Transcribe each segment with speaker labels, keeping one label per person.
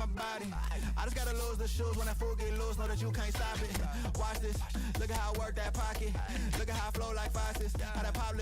Speaker 1: my body. I just gotta lose the shoes when that fool get loose. Know that you can't stop it. Watch this. Look at how I work that pocket. Look at how I flow like faucets. How that pop.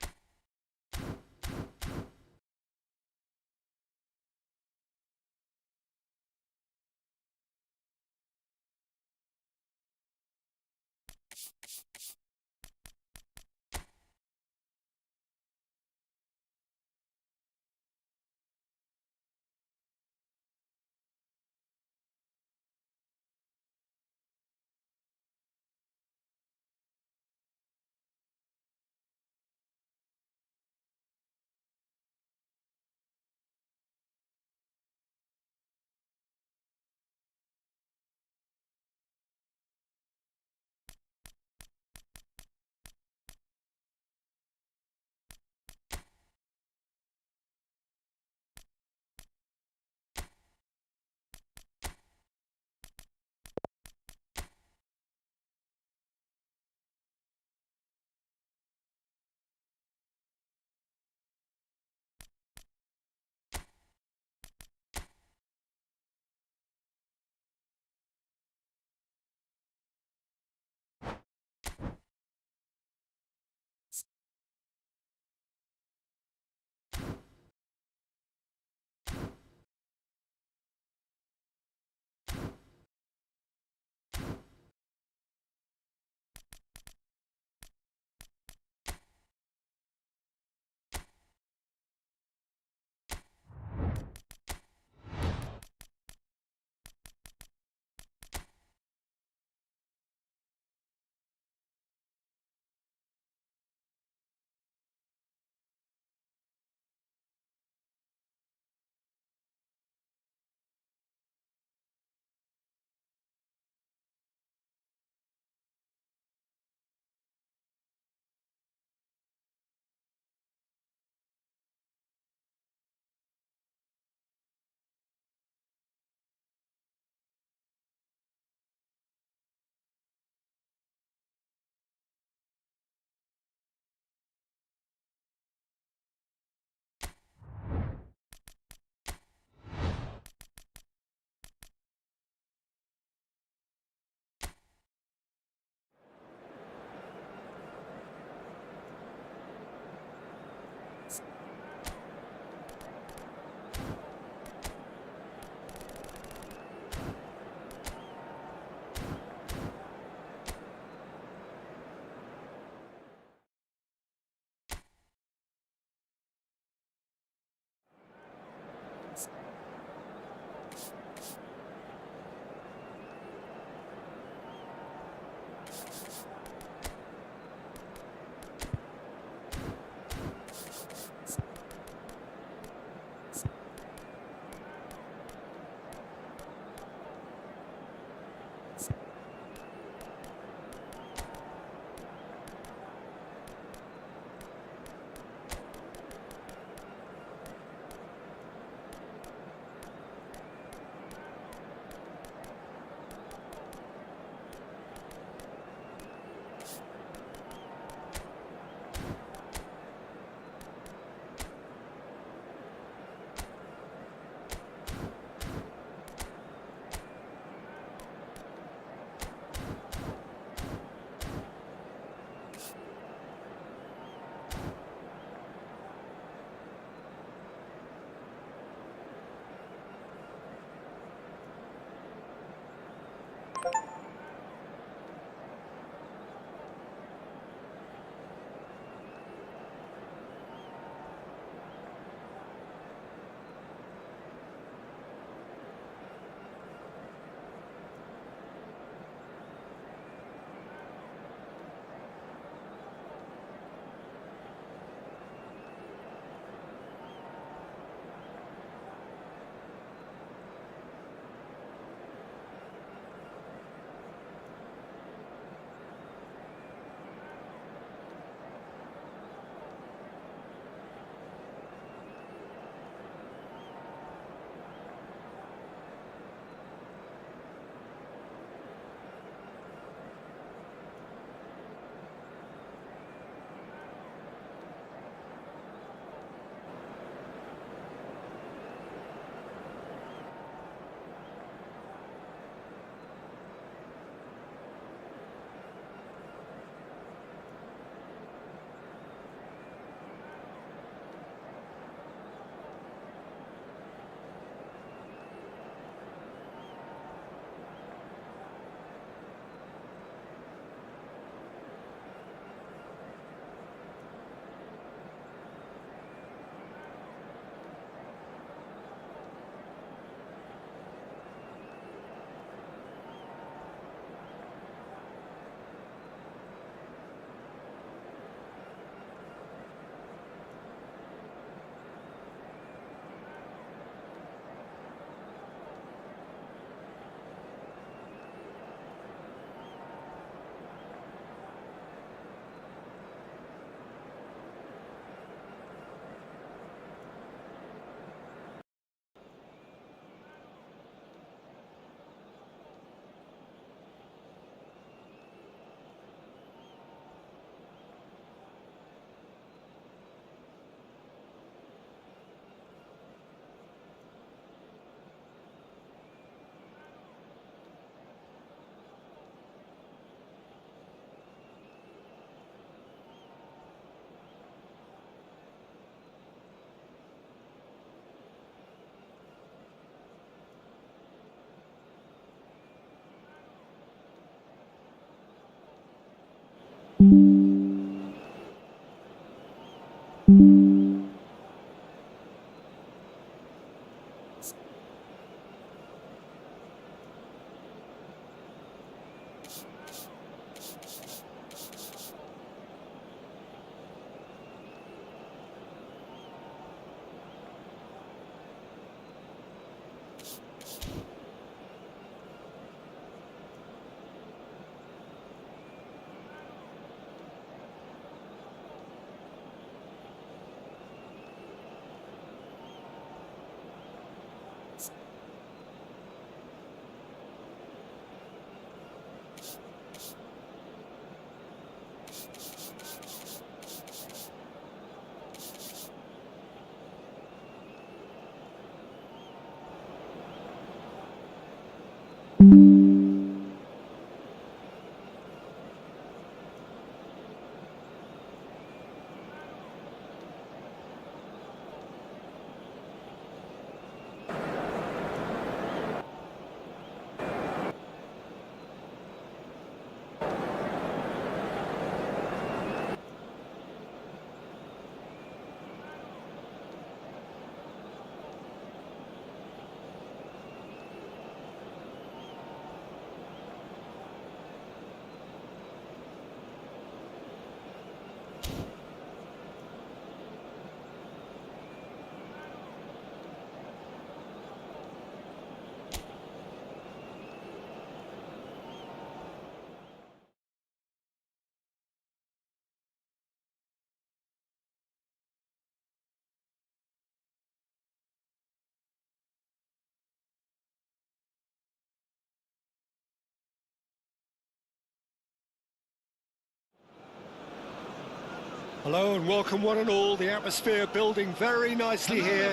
Speaker 2: Hello and welcome one and all. The atmosphere building very nicely here.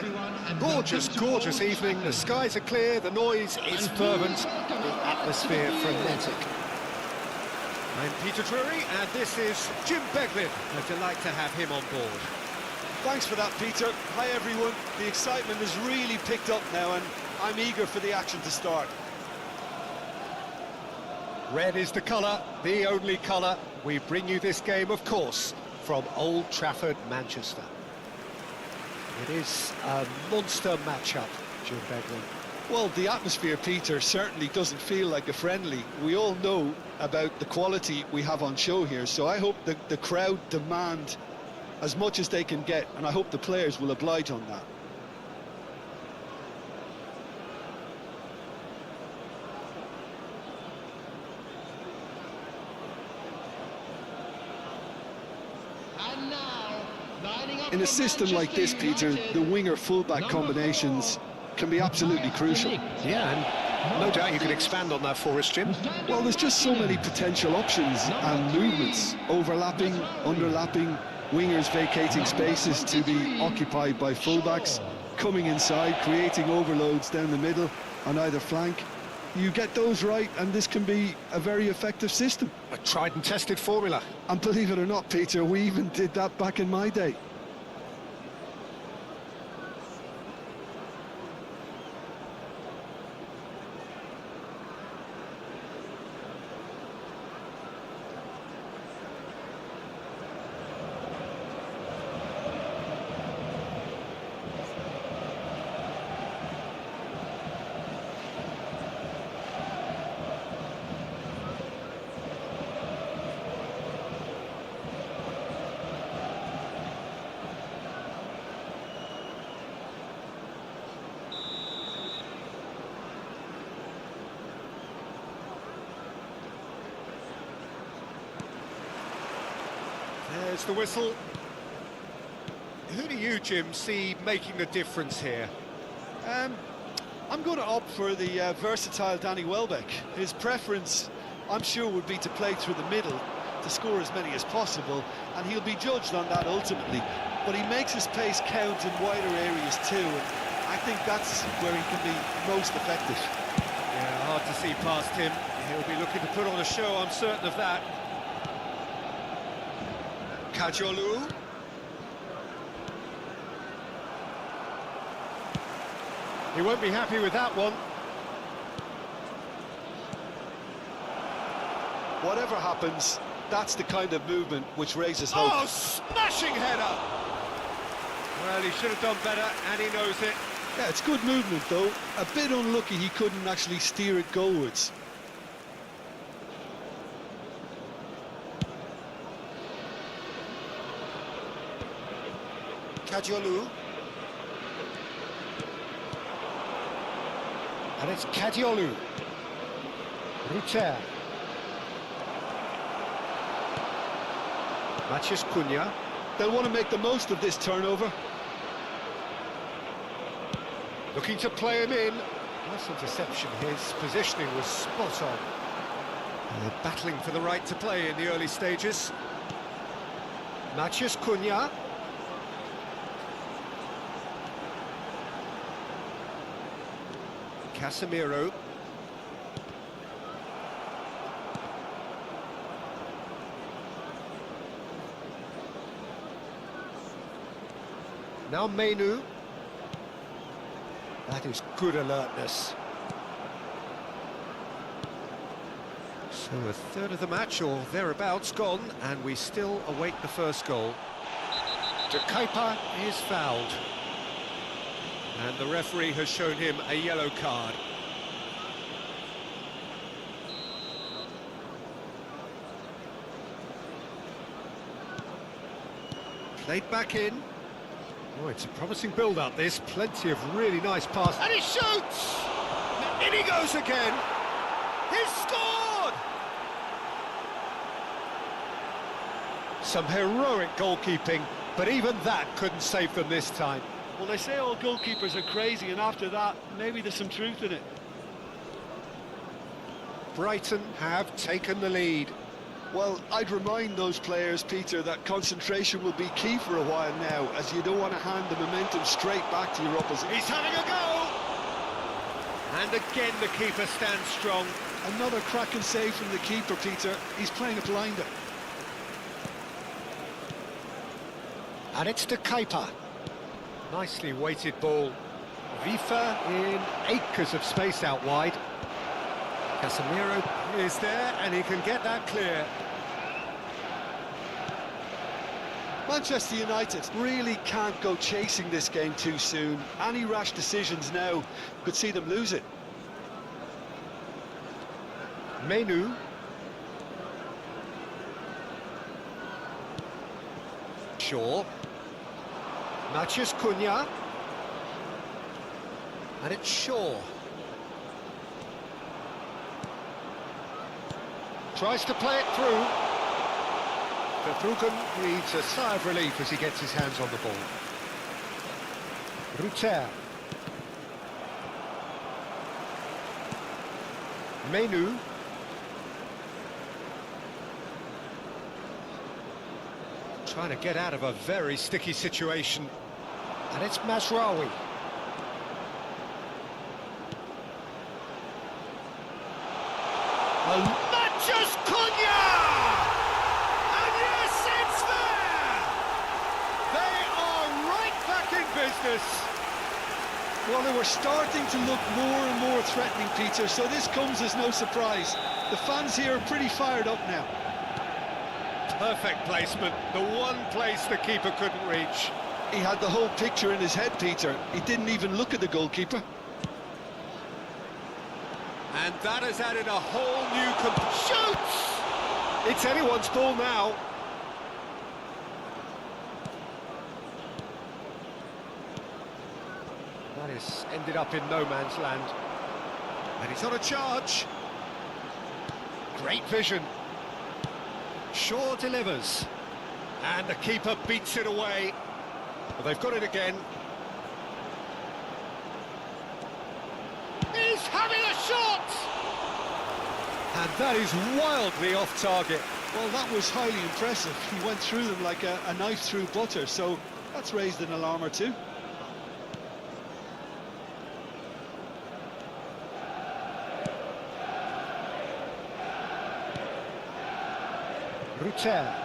Speaker 2: Gorgeous, gorgeous evening. The skies are clear, the noise is fervent, the atmosphere frenetic. I'm Peter Drury and this is Jim Beglin. A delight to have him on board.
Speaker 3: Thanks for that, Peter. Hi everyone. The excitement has really picked up now and I'm eager for the action to start.
Speaker 2: Red is the colour, the only colour. We bring you this game, of course, from Old Trafford, Manchester. It is a monster matchup, Jim Beglin.
Speaker 3: Well, the atmosphere, Peter, certainly doesn't feel like a friendly. We all know about the quality we have on show here, so I hope the crowd demand as much as they can get, and I hope the players will oblige on that. In a system like this, Peter, the winger-fullback combinations can be absolutely crucial.
Speaker 2: Yeah, and no doubt you can expand on that for us, Jim.
Speaker 3: Well, there's just so many potential options and movements, overlapping, underlapping, wingers vacating spaces to be occupied by fullbacks, coming inside, creating overloads down the middle on either flank. You get those right and this can be a very effective system.
Speaker 2: A tried and tested formula.
Speaker 3: And believe it or not, Peter, we even did that back in my day.
Speaker 2: There's the whistle. Who do you, Jim, see making the difference here?
Speaker 3: I'm going to opt for the versatile Danny Welbeck. His preference, I'm sure, would be to play through the middle to score as many as possible, and he'll be judged on that ultimately. But he makes his pace count in wider areas too, and I think that's where he can be most effective.
Speaker 2: Yeah, hard to see past him. He'll be looking to put on a show, I'm certain of that. Kajolu. He won't be happy with that one.
Speaker 3: Whatever happens, that's the kind of movement which raises hope.
Speaker 2: Oh, smashing header! Well, he should have done better, and he knows it.
Speaker 3: Yeah, it's good movement, though. A bit unlucky he couldn't actually steer it goalwards. Kajolu.
Speaker 2: And it's Kadiolu. Ruter. Matches Cunha.
Speaker 3: They'll want to make the most of this turnover.
Speaker 2: Looking to play him in. Nice interception. His positioning was spot on. Battling for the right to play in the early stages. Matches Cunha. Casemiro. Now Menu. That is good alertness. So a third of the match or thereabouts gone, and we still await the first goal. Dukung is fouled. And the referee has shown him a yellow card. Played back in. Oh, it's a promising build-up, this. Plenty of really nice passes. And he shoots! In he goes again! He's scored! Some heroic goalkeeping, but even that couldn't save them this time.
Speaker 3: Well, they say all goalkeepers are crazy, and after that, maybe there's some truth in it.
Speaker 2: Brighton have taken the lead.
Speaker 3: Well, I'd remind those players, Peter, that concentration will be key for a while now, as you don't want to hand the momentum straight back to your opposition.
Speaker 2: He's having a go! And again the keeper stands strong.
Speaker 3: Another cracking save from the keeper, Peter. He's playing a blinder.
Speaker 2: And it's to Kuiper. Nicely weighted ball. Vifa in acres of space out wide. Casemiro is there and he can get that clear.
Speaker 3: Manchester United really can't go chasing this game too soon. Any rash decisions now could see them lose it.
Speaker 2: Menu. Shaw. Matheus Cunha. And it's Shaw. Tries to play it through. Dukung needs a sigh of relief as he gets his hands on the ball. Ruter. Menu. Trying to get out of a very sticky situation. And it's Mazraoui. Matheus Cunha! And yes, it's there! They are right back in business.
Speaker 3: Well, they were starting to look more and more threatening, Peter, so this comes as no surprise. The fans here are pretty fired up now.
Speaker 2: Perfect placement, the one place the keeper couldn't reach.
Speaker 3: He had the whole picture in his head, Peter. He didn't even look at the goalkeeper.
Speaker 2: And that has added a whole new shoots! It's anyone's ball now. That is ended up in no man's land. And he's on a charge. Great vision. Shaw delivers. And the keeper beats it away. But they've got it again. He's having a shot! And that is wildly off target.
Speaker 3: Well, that was highly impressive. He went through them like a knife through butter, so that's raised an alarm or two.
Speaker 2: Ruter.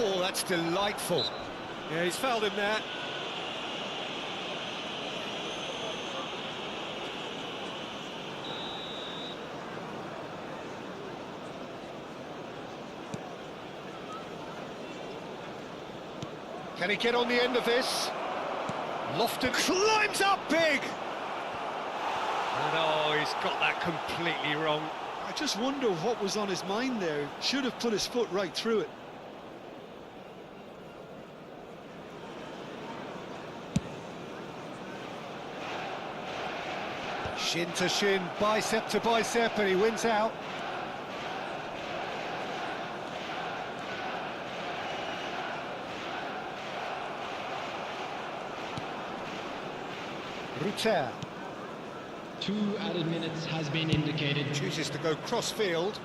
Speaker 2: Oh, that's delightful. Yeah, he's fouled him there. Can he get on the end of this? Lofton climbs up big! And oh, he's got that completely wrong.
Speaker 3: I just wonder what was on his mind there. Should have put his foot right through it.
Speaker 2: Shin to shin, bicep to bicep, and he wins out. Ruter.
Speaker 4: 2 added minutes has been indicated.
Speaker 2: Chooses to go cross-field.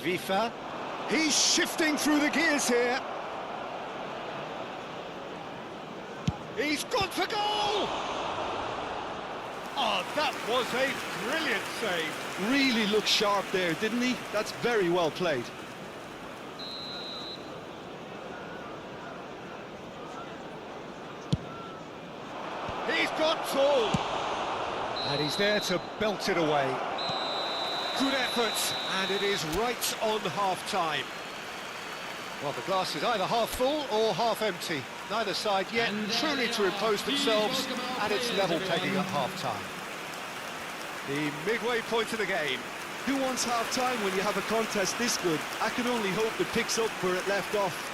Speaker 2: Vifa. He's shifting through the gears here. He's gone for goal! Oh, that was a brilliant save.
Speaker 3: Really looked sharp there, didn't he? That's very well played.
Speaker 2: He's got tall. And he's there to belt it away. Good effort, and it is right on half-time. Well, the glass is either half full or half empty. Neither side yet truly to impose themselves, and it's level pegging at half-time. The midway point of the game.
Speaker 3: Who wants half-time when you have a contest this good? I can only hope it picks up where it left off.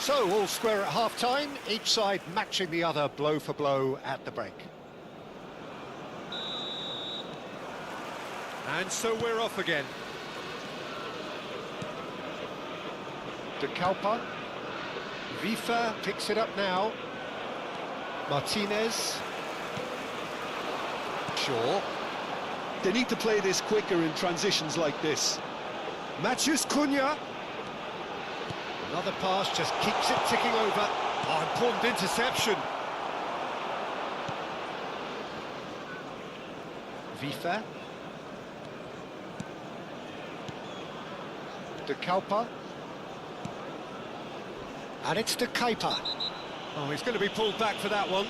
Speaker 2: So, all square at half-time, each side matching the other blow for blow at the break. And so we're off again. De Kalpa. Vifa picks it up now. Martinez. Shaw.
Speaker 3: They need to play this quicker in transitions like this.
Speaker 2: Matheus Cunha. Another pass, just keeps it ticking over. Oh, important interception. Vifa. De Kalpa. And it's De Kepa. Oh, he's going to be pulled back for that one.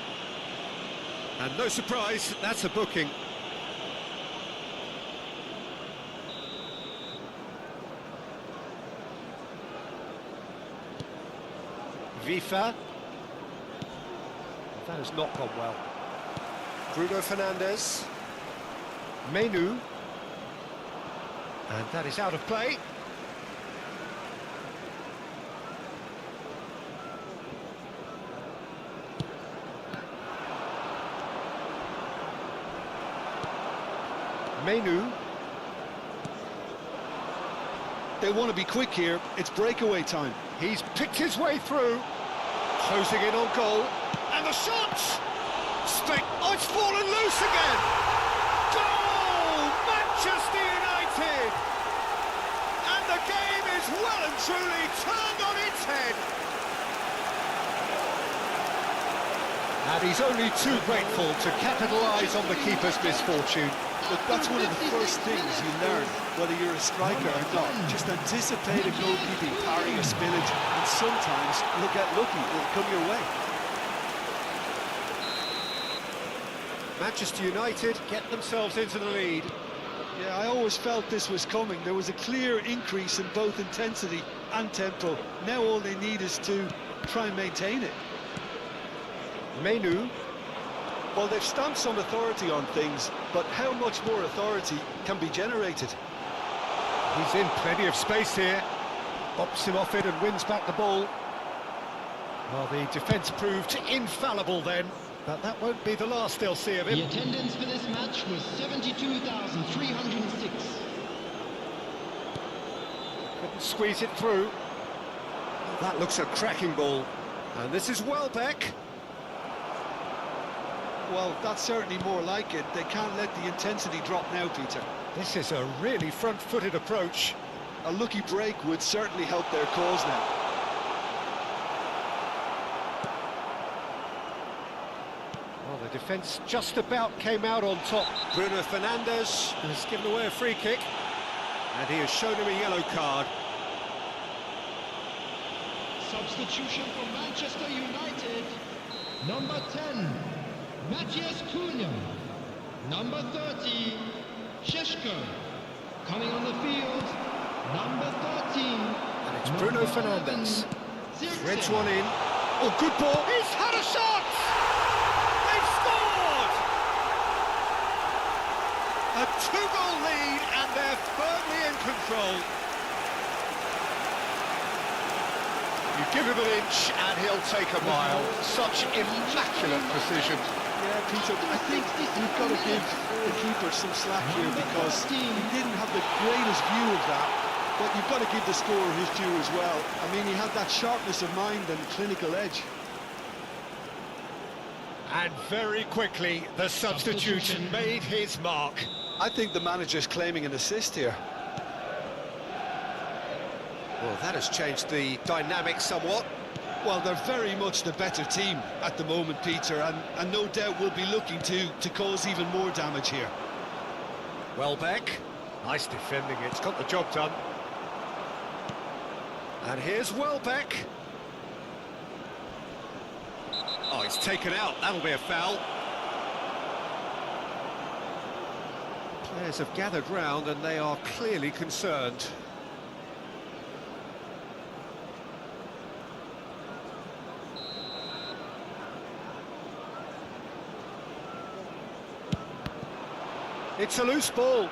Speaker 2: And no surprise, that's a booking. Vifa. That has not gone well. Bruno Fernandes. Menu. And that is out of play. Menu.
Speaker 3: They want to be quick here. It's breakaway time.
Speaker 2: He's picked his way through. Closing in on goal. And the shot! Oh, it's fallen loose again! Goal! Manchester United! And the game is well and truly turned on its head. And he's only too grateful to capitalise on the keeper's misfortune.
Speaker 3: Look, that's one of the first things you learn, whether you're a striker or not. Just anticipate a goalkeeping parry or spillage, and sometimes you'll get lucky, it'll come your way.
Speaker 2: Manchester United get themselves into the lead.
Speaker 3: Yeah, I always felt this was coming. There was a clear increase in both intensity and tempo. Now all they need is to try and maintain it.
Speaker 2: Menu.
Speaker 3: Well, they've stamped some authority on things, but how much more authority can be generated?
Speaker 2: He's in plenty of space here. Bops him off it and wins back the ball. Well, the defence proved infallible then, but that won't be the last they'll see of him.
Speaker 4: The attendance for this match was 72,306.
Speaker 2: Couldn't squeeze it through. That looks a cracking ball. And this is Welbeck.
Speaker 3: Well, that's certainly more like it. They can't let the intensity drop now, Peter.
Speaker 2: This is a really front-footed approach.
Speaker 3: A lucky break would certainly help their cause now.
Speaker 2: Well, the defence just about came out on top. Bruno Fernandes has given away a free kick. And he has shown him a yellow card.
Speaker 4: Substitution for Manchester United. Number 10, Matheus Cunha. Number 30, Šeško. Coming on the field, number 13.
Speaker 2: And it's Bruno Fernandes. Threads one in. Oh, good ball. He's had a shot! They've scored! A two-goal lead, and they're firmly in control. You give him an inch, and he'll take a mile. Such immaculate precision.
Speaker 3: Yeah, Peter, I think you've got to give the keeper some slack here because he didn't have the greatest view of that, but you've got to give the scorer his due as well. I mean, he had that sharpness of mind and clinical edge.
Speaker 2: And very quickly, the substitution made his mark.
Speaker 3: I think the manager's claiming an assist here.
Speaker 2: Well, that has changed the dynamic somewhat.
Speaker 3: Well, they're very much the better team at the moment, Peter, and no doubt will be looking to cause even more damage here.
Speaker 2: Welbeck, nice defending, it's got the job done. And here's Welbeck. Oh, it's taken out, that'll be a foul. Players have gathered round and they are clearly concerned. It's a loose ball.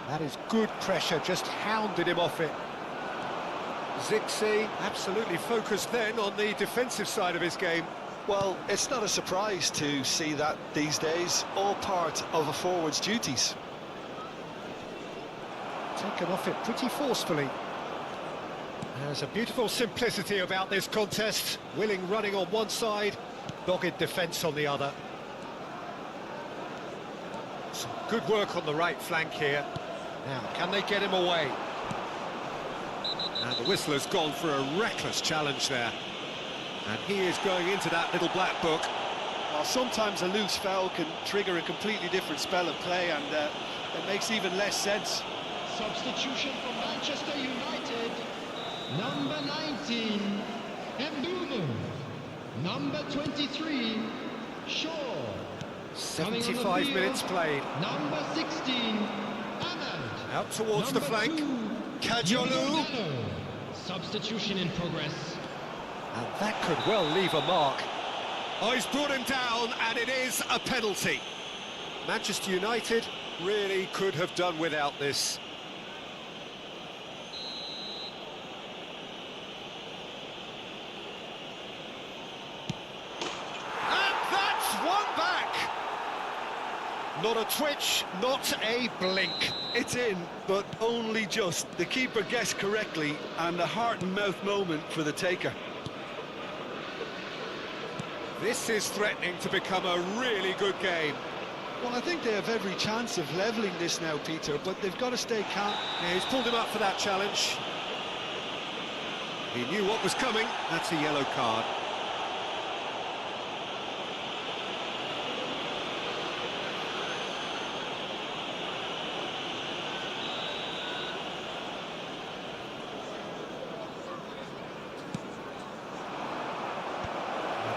Speaker 2: That is good pressure, just hounded him off it. Zixi absolutely focused then on the defensive side of his game.
Speaker 3: Well, it's not a surprise to see that these days, all part of a forward's duties.
Speaker 2: Taken off it pretty forcefully. There's a beautiful simplicity about this contest. Willing running on one side, Dogged defence on the other. Some good work on the right flank here. Now, can they get him away?
Speaker 5: And the whistler's gone for a reckless challenge there. And he is going into that little black book.
Speaker 3: Well, sometimes a loose foul can trigger a completely different spell of play, and it makes even less sense.
Speaker 4: Substitution for Manchester United. Number 19, Mbumo. Number 23, Shaw.
Speaker 2: 75 minutes played.
Speaker 4: Number 16, Ahmed.
Speaker 2: Out towards the flank.
Speaker 4: 2,
Speaker 2: Kajolu.
Speaker 4: Substitution in progress.
Speaker 2: And that could well leave a mark.
Speaker 5: Oh, he's brought him down, and it is a penalty.
Speaker 2: Manchester United really could have done without this.
Speaker 5: And that's one back.
Speaker 2: Not a twitch, not a blink.
Speaker 3: It's in, but only just. The keeper guessed correctly, and a heart-and-mouth moment for the taker.
Speaker 5: This is threatening to become a really good game.
Speaker 3: Well, I think they have every chance of levelling this now, Peter, but they've got to stay calm.
Speaker 5: Yeah, he's pulled him up for that challenge. He knew what was coming. That's a yellow card.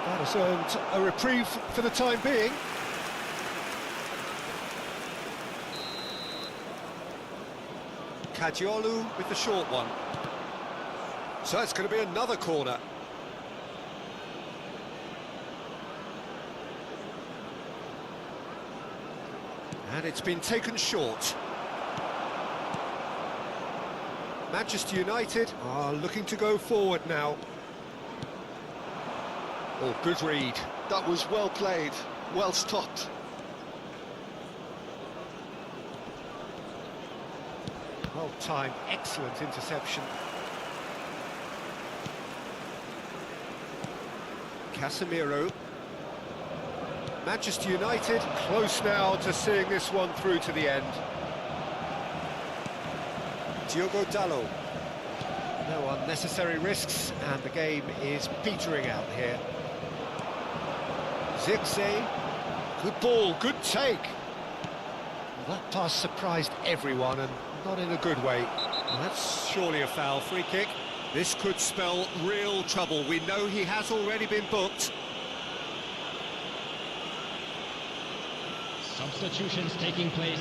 Speaker 2: That has earned a reprieve for the time being.
Speaker 5: Kajolu with the short one.
Speaker 2: So it's going to be another corner.
Speaker 5: And it's been taken short.
Speaker 2: Manchester United are looking to go forward now. Oh, good read.
Speaker 3: That was well played, well stopped.
Speaker 2: Well timed, excellent interception.
Speaker 5: Casemiro.
Speaker 2: Manchester United close now to seeing this one through to the end.
Speaker 5: Diogo Dalot.
Speaker 2: No unnecessary risks, and the game is petering out here. Zirkzee, good ball, good take. Well, that pass surprised everyone, and not in a good way.
Speaker 5: Well, that's surely a foul. Free kick. This could spell real trouble. We know he has already been booked.
Speaker 4: Substitutions taking place.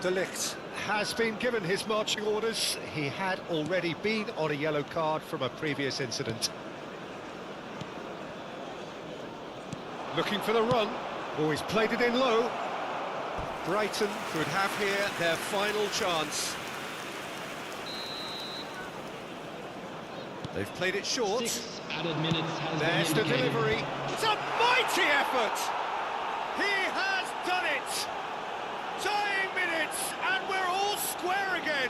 Speaker 2: De Ligt has been given his marching orders. He had already been on a yellow card from a previous incident. Looking for the run. Oh, he's played it in low.
Speaker 5: Brighton could have here their final chance. They've played it short.
Speaker 4: 6 added minutes has
Speaker 5: There's
Speaker 4: been
Speaker 5: the
Speaker 4: indicated.
Speaker 5: delivery. It's a mighty effort! He has done it! Dying minutes, and we're all square again!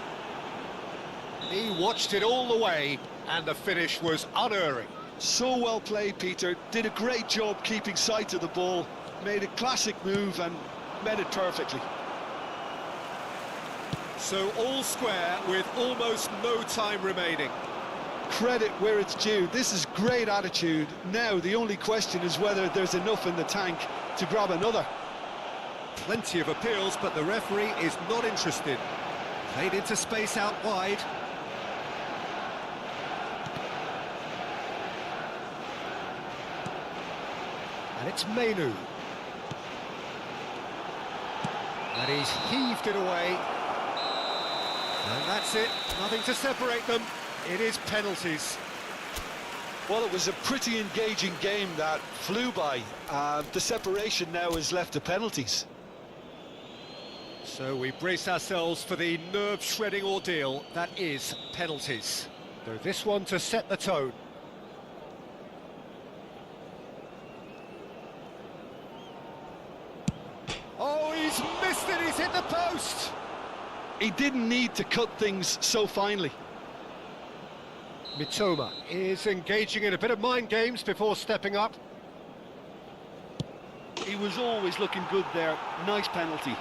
Speaker 2: He watched it all the way, and the finish was unerring.
Speaker 3: So well played, Peter. Did a great job keeping sight of the ball. Made a classic move and met it perfectly.
Speaker 5: So all square with almost no time remaining.
Speaker 3: Credit where it's due. This is great attitude. Now the only question is whether there's enough in the tank to grab another.
Speaker 5: Plenty of appeals, but the referee is not interested. Played into space out wide.
Speaker 2: And it's Mainu. And he's heaved it away.
Speaker 5: And that's it. Nothing to separate them. It is penalties.
Speaker 3: Well, it was a pretty engaging game that flew by. The separation now is left to penalties.
Speaker 5: So we brace ourselves for the nerve-shredding ordeal that is penalties.
Speaker 2: So this one to set the tone.
Speaker 5: Oh, he's missed it, he's hit the post!
Speaker 3: He didn't need to cut things so finely.
Speaker 2: Mitoma is engaging in a bit of mind games before stepping up.
Speaker 3: He was always looking good there. Nice penalty.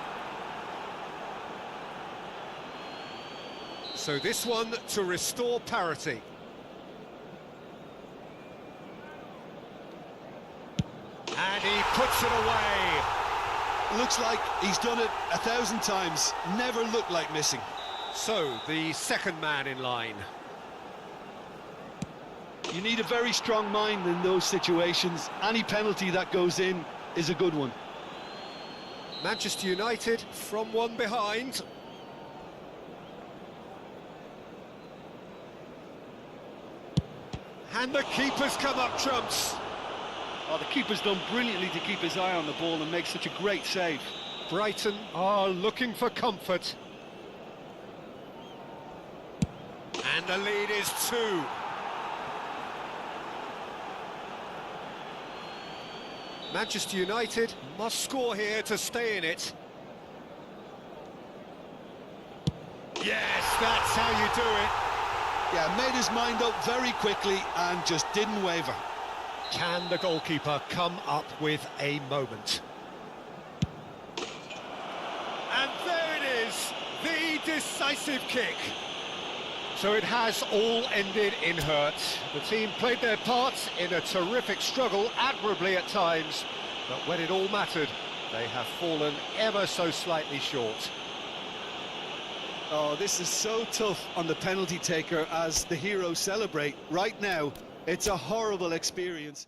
Speaker 2: So this one to restore parity. And he puts it away.
Speaker 3: Looks like he's done it 1,000 times. Never looked like missing.
Speaker 2: So, the second man in line.
Speaker 3: You need a very strong mind in those situations. Any penalty that goes in is a good one.
Speaker 2: Manchester United from one behind. And the keeper's come up trumps.
Speaker 3: Oh, the keeper's done brilliantly to keep his eye on the ball and make such a great save.
Speaker 2: Brighton are looking for comfort. And the lead is 2. Manchester United must score here to stay in it. Yes, that's how you do it.
Speaker 3: Yeah, made his mind up very quickly and just didn't waver.
Speaker 2: Can the goalkeeper come up with a moment? And there it is, the decisive kick. So it has all ended in hurt. The team played their parts in a terrific struggle, admirably at times, but when it all mattered, they have fallen ever so slightly short.
Speaker 3: Oh, this is so tough on the penalty taker as the heroes celebrate. Right now, it's a horrible experience.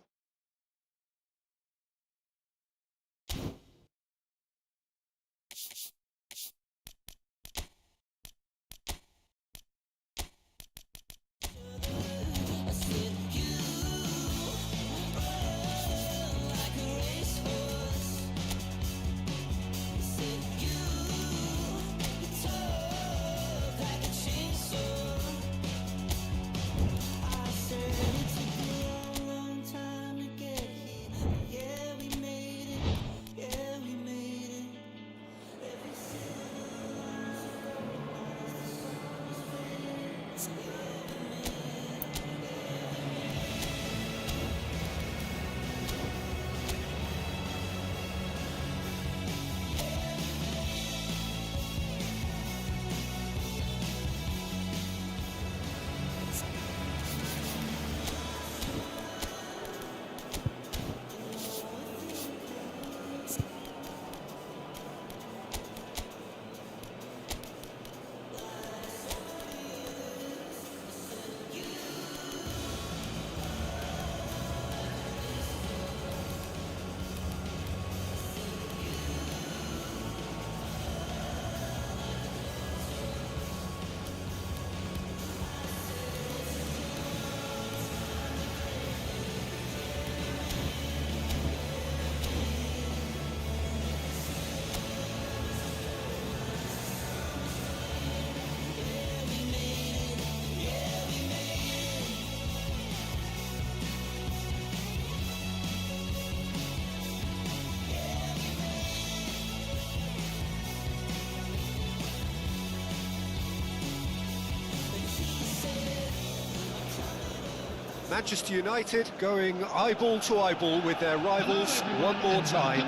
Speaker 2: Manchester United going eyeball to eyeball with their rivals one more time.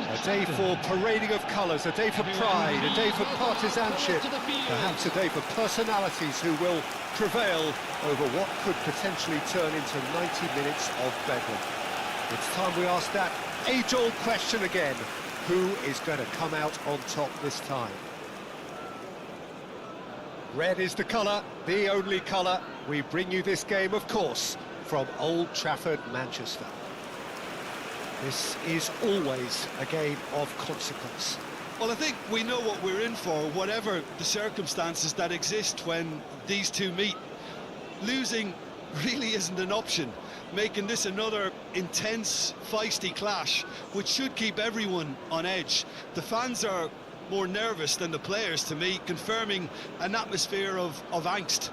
Speaker 2: A day for parading of colours, a day for pride, a day for partisanship, perhaps a day for personalities who will prevail over what could potentially turn into 90 minutes of bedlam. It's time we ask that age-old question again: who is going to come out on top this time? Red is the colour, the only colour. We bring you this game, of course, from Old Trafford, Manchester. This is always a game of consequence.
Speaker 3: Well, I think we know what we're in for, whatever the circumstances that exist when these two meet. Losing really isn't an option, making this another intense, feisty clash, which should keep everyone on edge. The fans are more nervous than the players, to me, confirming an atmosphere of angst.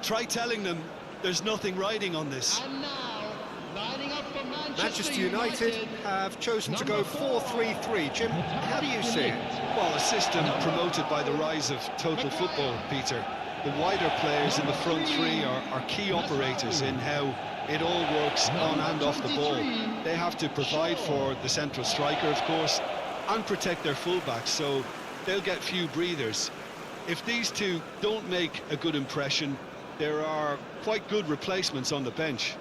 Speaker 3: Try telling them there's nothing riding on this.
Speaker 4: And now, lining up for Manchester.
Speaker 2: Manchester United have chosen to go 4-3-3. Jim, how do you see it?
Speaker 3: Well, a system promoted by the rise of total football, Peter. The wider players in the front three are key operators in how it all works on and off the ball. They have to provide for the central striker, of course, and protect their fullbacks, so they'll get few breathers. If these two don't make a good impression, there are quite good replacements on the bench.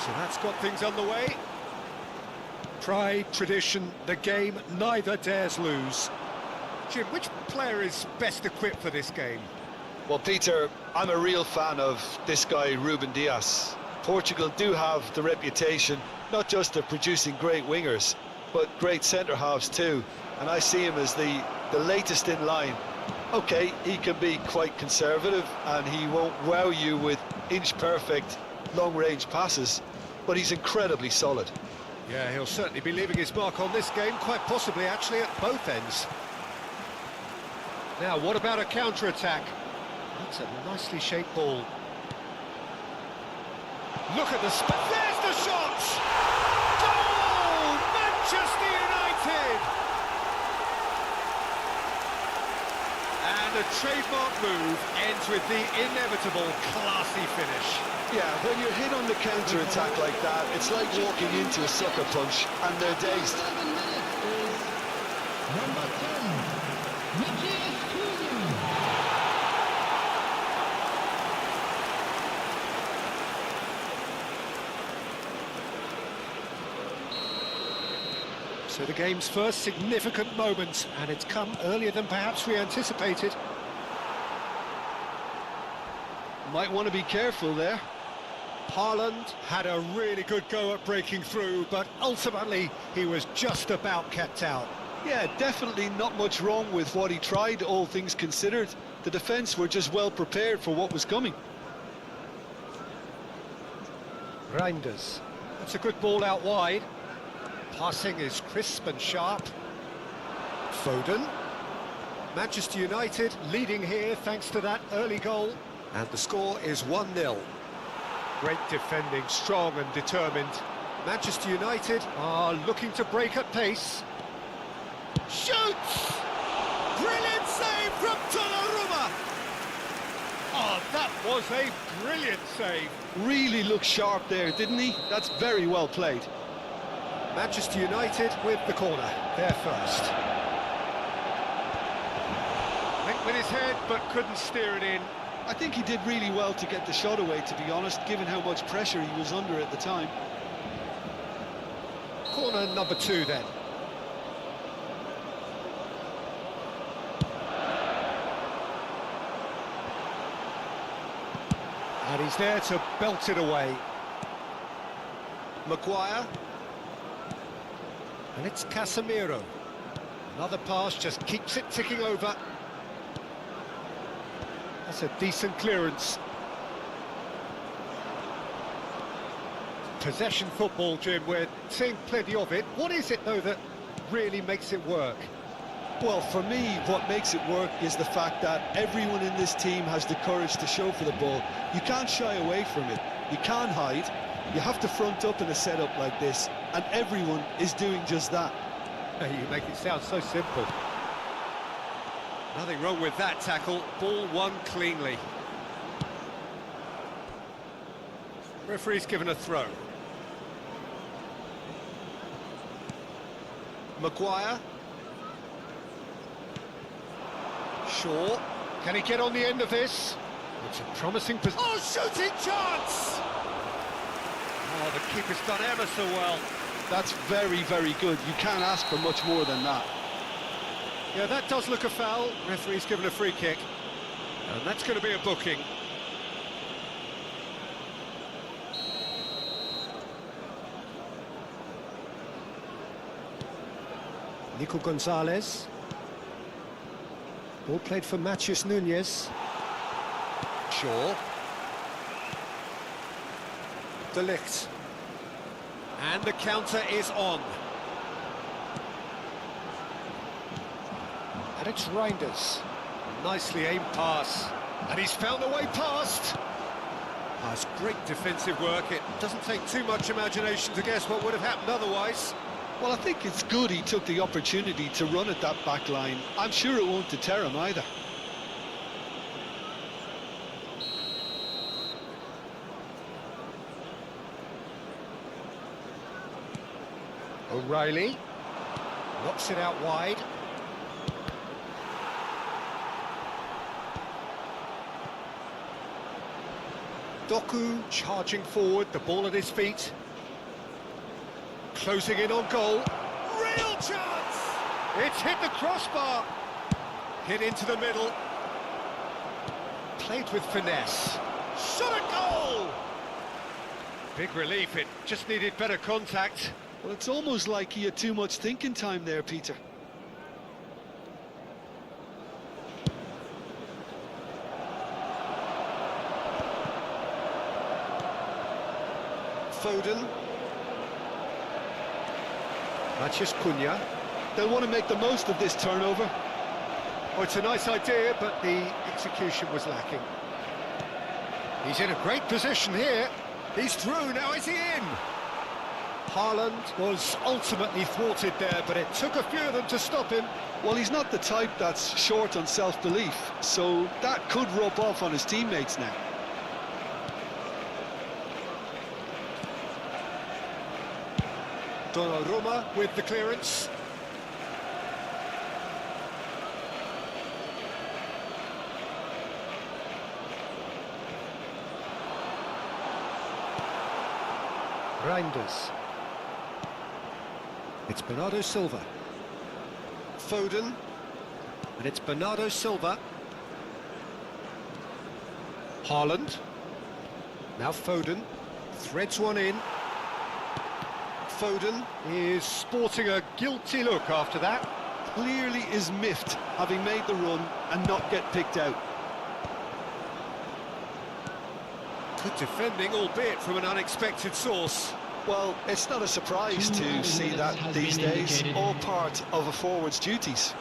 Speaker 2: So that's got things underway. Pride, tradition, the game neither dares lose. Jim, which player is best equipped for this game?
Speaker 3: Well, Peter, I'm a real fan of this guy, Ruben Dias. Portugal do have the reputation, not just of producing great wingers, but great centre-halves too. And I see him as the latest in line. OK, he can be quite conservative, and he won't wow you with inch-perfect long-range passes, but he's incredibly solid.
Speaker 2: Yeah, he'll certainly be leaving his mark on this game, quite possibly actually at both ends. Now, what about a counter-attack? That's a nicely shaped ball. Look at the
Speaker 5: There's the shot! Goal! Manchester United!
Speaker 2: And a trademark move ends with the inevitable classy finish.
Speaker 3: Yeah, when you're hit on the counter-attack like that, it's like walking into a sucker punch and they're dazed.
Speaker 4: Number 10,
Speaker 2: So the game's first significant moment, and it's come earlier than perhaps we anticipated.
Speaker 3: Might want to be careful there.
Speaker 2: Haaland had a really good go at breaking through, but ultimately he was just about kept out.
Speaker 3: Yeah, definitely not much wrong with what he tried, all things considered. The defence were just well prepared for what was coming.
Speaker 2: Reinders. That's a good ball out wide. Passing is crisp and sharp. Foden. Manchester United leading here thanks to that early goal. And the score is 1-0. Great defending, strong and determined. Manchester United are looking to break at pace.
Speaker 5: Shoots! Brilliant save from Donnarumma!
Speaker 2: Oh, that was a brilliant save.
Speaker 3: Really looked sharp there, didn't he? That's very well played.
Speaker 2: Manchester United with the corner, there first. Went with his head, but couldn't steer it in.
Speaker 3: I think he did really well to get the shot away, to be honest, given how much pressure he was under at the time.
Speaker 2: Corner number 2 then. And he's there to belt it away. Maguire. And it's Casemiro. Another pass just keeps it ticking over. That's a decent clearance. Possession football, Jim, we're seeing plenty of it. What is it, though, that really makes it work?
Speaker 3: Well, for me, what makes it work is the fact that everyone in this team has the courage to show for the ball. You can't shy away from it. You can't hide. You have to front up in a setup like this, and everyone is doing just that.
Speaker 2: You make it sound so simple. Nothing wrong with that tackle. Ball won cleanly. Referee's given a throw. Maguire. Shaw. Can he get on the end of this? It's a promising position.
Speaker 5: Oh, shooting chance!
Speaker 2: Oh, the keeper's done ever so well.
Speaker 3: That's very, very good. You can't ask for much more than that.
Speaker 2: Yeah, that does look a foul. Referee's given a free kick. And that's going to be a booking. Nico Gonzalez. Ball played for Matheus Nunes. Shaw. De Ligt. And the counter is on. And it's Reinders. Nicely aimed pass. And he's found a way past. That's great defensive work. It doesn't take too much imagination to guess what would have happened otherwise.
Speaker 3: Well, I think it's good he took the opportunity to run at that back line. I'm sure it won't deter him either.
Speaker 2: O'Reilly knocks it out wide. Dukung charging forward, the ball at his feet. Closing in on goal. Real chance! It's hit the crossbar. Hit into the middle. Played with finesse. Shot a goal! Big relief, it just needed better contact.
Speaker 3: Well, it's almost like he had too much thinking time there, Peter. Foden.
Speaker 2: Matheus Cunha.
Speaker 3: They'll want to make the most of this turnover.
Speaker 2: Oh, it's a nice idea, but the execution was lacking. He's in a great position here. He's through, now is he in? Haaland was ultimately thwarted there, but it took a few of them to stop him.
Speaker 3: Well, he's not the type that's short on self-belief, so that could rub off on his teammates now.
Speaker 2: Donnarumma with the clearance. Reinders. It's Bernardo Silva.
Speaker 3: Foden.
Speaker 2: And it's Bernardo Silva. Haaland. Now Foden. Threads one in.
Speaker 3: Foden
Speaker 2: Is sporting a guilty look after that.
Speaker 3: clearly is miffed, having made the run and not get picked out.
Speaker 2: Good defending, albeit from an unexpected source.
Speaker 3: Well, it's not a surprise to see that these days, all part of a forward's duties.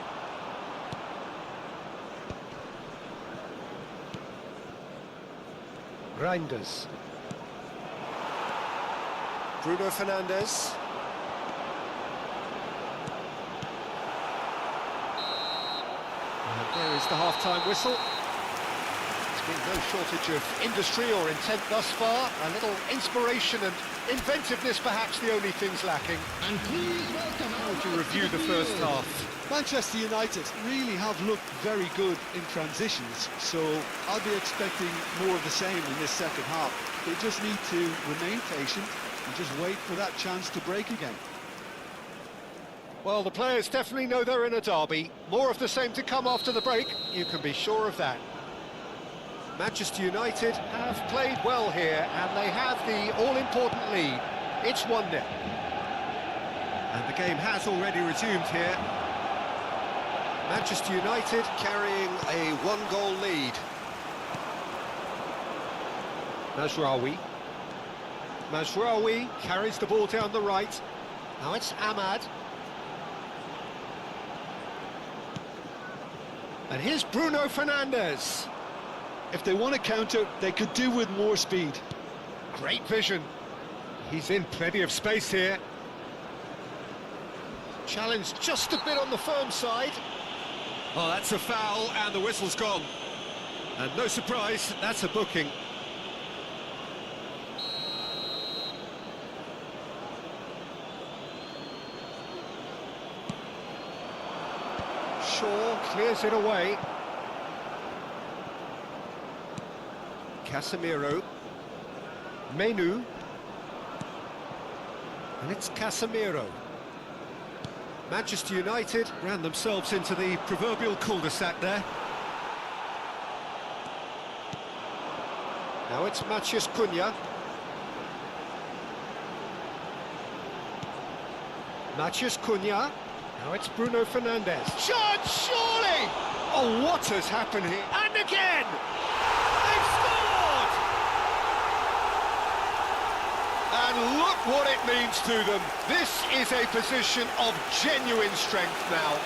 Speaker 2: Reinders. Bruno Fernandes. And there is the half-time whistle. There's been no shortage of industry or intent thus far. A little inspiration and inventiveness, perhaps the only things lacking.
Speaker 4: And please welcome
Speaker 2: How would you review the first half?
Speaker 3: Manchester United really have looked very good in transitions, so I'll be expecting more of the same in this second half. They just need to remain patient and just wait for that chance to break again.
Speaker 2: Well, the players definitely know they're in a derby. More of the same to come after the break, you can be sure of that. Manchester United have played well here, and they have the all-important lead. It's 1-0. And the game has already resumed here. Manchester United carrying a one-goal lead. Mazraoui. Mazraoui carries the ball down the right. Now it's Ahmad. And here's Bruno Fernandes.
Speaker 3: If they want to counter, they could do with more speed.
Speaker 2: Great vision. He's in plenty of space here. Challenge just a bit on the firm side. Oh, that's a foul, and the whistle's gone. And no surprise, that's a booking. Shaw clears it away. Casemiro. Menu. And it's Casemiro. Manchester United ran themselves into the proverbial cul-de-sac there. Now it's Matheus Cunha. Matheus Cunha. Now it's Bruno Fernandes.
Speaker 5: Shot, surely!
Speaker 2: Oh, what has happened here?
Speaker 5: And again! They've scored!
Speaker 2: And look what it means to them. This is a position of genuine strength now.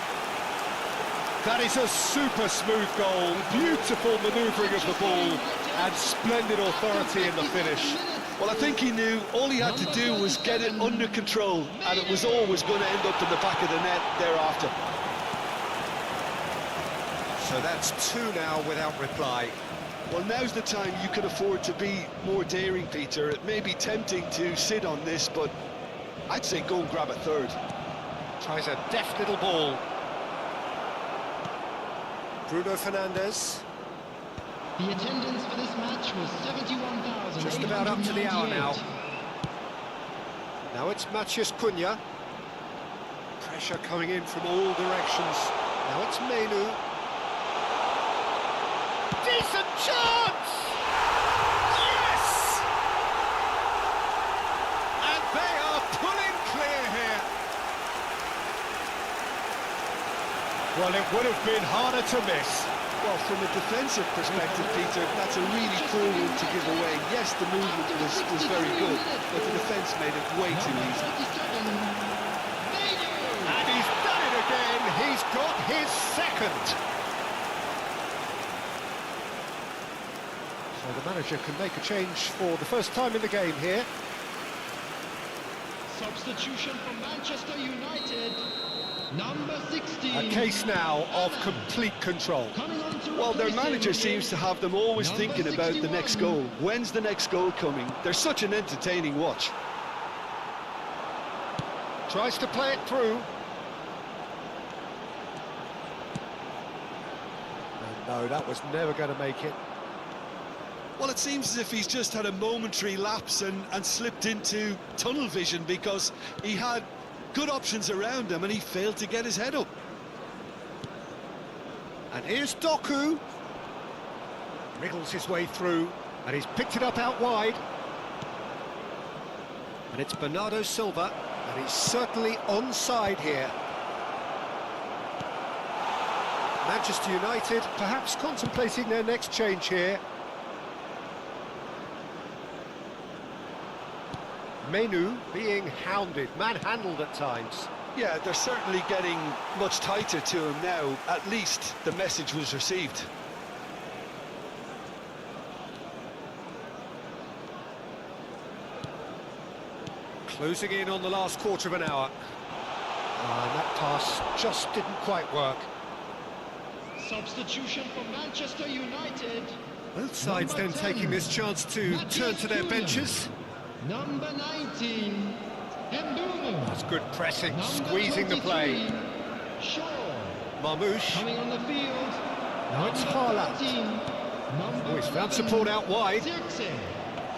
Speaker 2: That is a super smooth goal, beautiful manoeuvring of the ball, and splendid authority in the finish.
Speaker 3: Well, I think he knew all he had to do was get it under control, and it was always going to end up in the back of the net thereafter.
Speaker 2: So that's two now without reply.
Speaker 3: Well, now's the time you can afford to be more daring, Peter. It may be tempting to sit on this, but I'd say go and grab a third.
Speaker 2: Tries a deft little ball. Bruno Fernandes.
Speaker 4: The attendance for this match was 71,000.
Speaker 2: Just about up to the hour now. Now it's Matheus Cunha. Pressure coming in from all directions. Now it's Menu.
Speaker 5: Decent chance! Yes!
Speaker 2: And they are pulling clear here. Well, it would have been harder to miss.
Speaker 3: Well, from a defensive perspective, Peter, that's a really poor one to give away. Yes, the movement was very good, but the defence made it way too easy.
Speaker 2: And he's done it again. He's got his second. So the manager can make a change for the first time in the game here.
Speaker 4: Substitution from Manchester United. Number 16.
Speaker 2: A case now of complete control.
Speaker 3: Well, their manager seems to have them always thinking about the next goal. When's the next goal coming? They're such an entertaining watch.
Speaker 2: Tries to play it through. And no, that was never going to make it.
Speaker 3: Well, it seems as if he's just had a momentary lapse and slipped into tunnel vision, because he had good options around him and he failed to get his head up.
Speaker 2: And here's Dukung. Wriggles his way through, and he's picked it up out wide. And it's Bernardo Silva, and he's certainly onside here. Manchester United perhaps contemplating their next change here. Menu being hounded, manhandled at times.
Speaker 3: Yeah, they're certainly getting much tighter to him now. At least the message was received.
Speaker 2: Closing in on the last quarter of an hour. And that pass just didn't quite work.
Speaker 4: Substitution for Manchester United.
Speaker 2: Both sides then taking this chance to turn to their benches.
Speaker 4: Number 19. Mbeumo.
Speaker 2: That's good pressing, squeezing the play.
Speaker 4: Shaw.
Speaker 2: Marmouche.
Speaker 4: Coming on the field.
Speaker 2: Now it's Haaland. Oh, he's found support out wide.
Speaker 4: Zirkzee.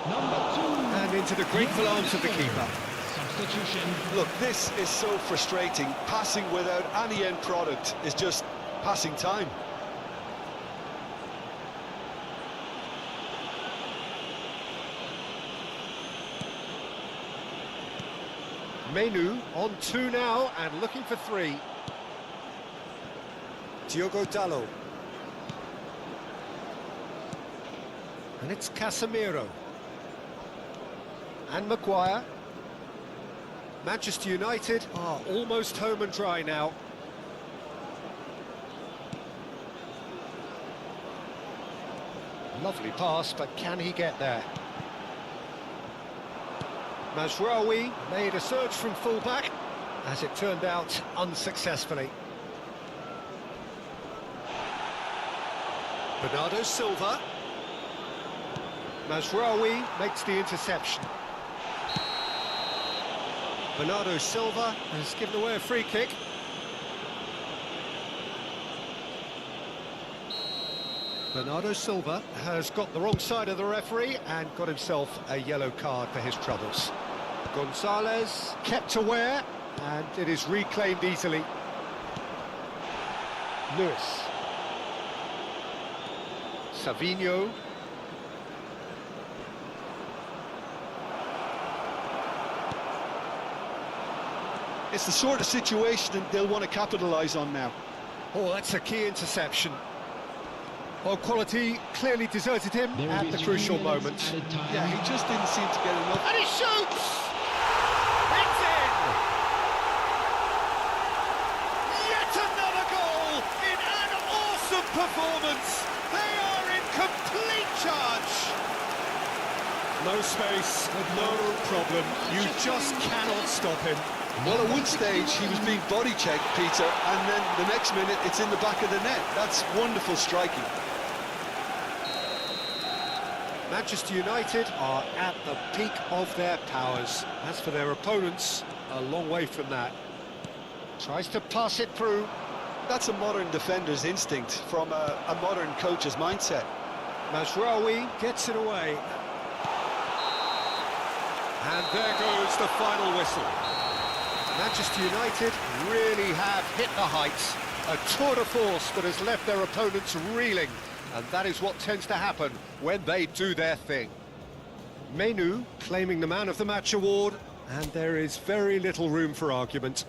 Speaker 4: Number 2.
Speaker 2: And into the grateful arms of the keeper.
Speaker 4: Substitution.
Speaker 3: Look, this is so frustrating. Passing without any end product is just passing time.
Speaker 2: Menu on 2 now and looking for 3. Diogo Dalot. And it's Casemiro. And Maguire. Manchester United are almost home and dry now. Lovely pass, but can he get there? Mazraoui made a surge from full-back, as it turned out unsuccessfully. Bernardo Silva. Mazraoui makes the interception. Bernardo Silva has given away a free kick. Bernardo Silva has got the wrong side of the referee and got himself a yellow card for his troubles. Gonzalez kept aware, and it is reclaimed easily. Lewis. Savinho.
Speaker 3: It's the sort of situation that they'll want to capitalise on now.
Speaker 2: Oh, that's a key interception. Well, quality clearly deserted him
Speaker 4: There will
Speaker 2: at
Speaker 4: be
Speaker 2: the
Speaker 4: 3
Speaker 2: crucial
Speaker 4: minutes
Speaker 2: moment.
Speaker 4: added time.
Speaker 3: Yeah, he just didn't seem to get enough.
Speaker 5: And he shoots! It's in! Yet another goal in an awesome performance. They are in complete charge.
Speaker 2: No space, no problem. You just cannot stop him.
Speaker 3: Well, at one stage he was being body checked, Peter, and then the next minute it's in the back of the net. That's wonderful striking.
Speaker 2: Manchester United are at the peak of their powers. As for their opponents, a long way from that. Tries to pass it through.
Speaker 3: That's a modern defender's instinct from a modern coach's mindset.
Speaker 2: Mazraoui gets it away. And there goes the final whistle. Manchester United really have hit the heights. A tour de force that has left their opponents reeling. And that is what tends to happen when they do their thing. Menu claiming the Man of the Match award, and there is very little room for argument.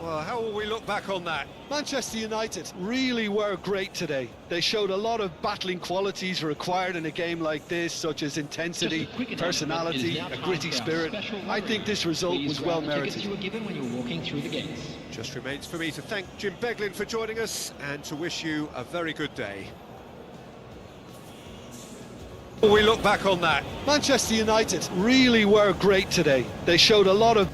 Speaker 2: Well, how will we look back on that?
Speaker 3: Manchester United really were great today. They showed a lot of battling qualities required in a game like this, such as intensity,
Speaker 4: Just a quick
Speaker 3: personality,
Speaker 4: announcement. It is
Speaker 3: a
Speaker 4: now
Speaker 3: gritty
Speaker 4: time for our
Speaker 3: spirit.
Speaker 4: special
Speaker 3: I think this result
Speaker 4: Please
Speaker 3: was
Speaker 4: grab
Speaker 3: well
Speaker 4: the tickets
Speaker 3: merited.
Speaker 4: you were given when you were walking through the gates.
Speaker 2: Just remains for me to thank Jim Beglin for joining us and to wish you a very good day. How will we look back on that?
Speaker 3: Manchester United really were great today. They showed a lot of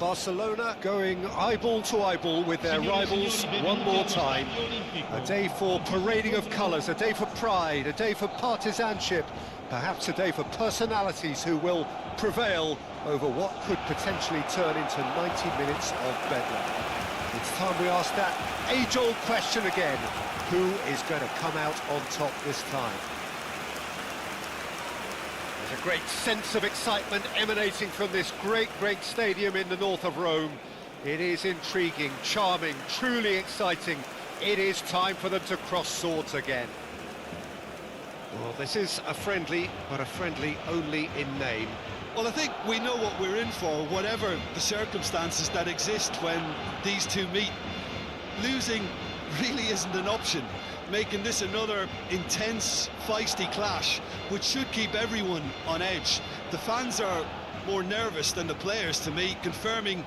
Speaker 2: Barcelona going eyeball to eyeball with their rivals one more time. A day for parading of colours, a day for pride, a day for partisanship, perhaps a day for personalities who will prevail over what could potentially turn into 90 minutes of bedlam. It's time we ask that age-old question again: who is going to come out on top this time? There's a great sense of excitement emanating from this great stadium in the north of Rome. It is intriguing, charming, truly exciting. It is time for them to cross swords again. Well, this is a friendly, but a friendly only in name.
Speaker 3: Well, I think we know what we're in for, whatever the circumstances that exist when these two meet. Losing really isn't an option, making this another intense, feisty clash, which should keep everyone on edge. The fans are more nervous than the players, to me, confirming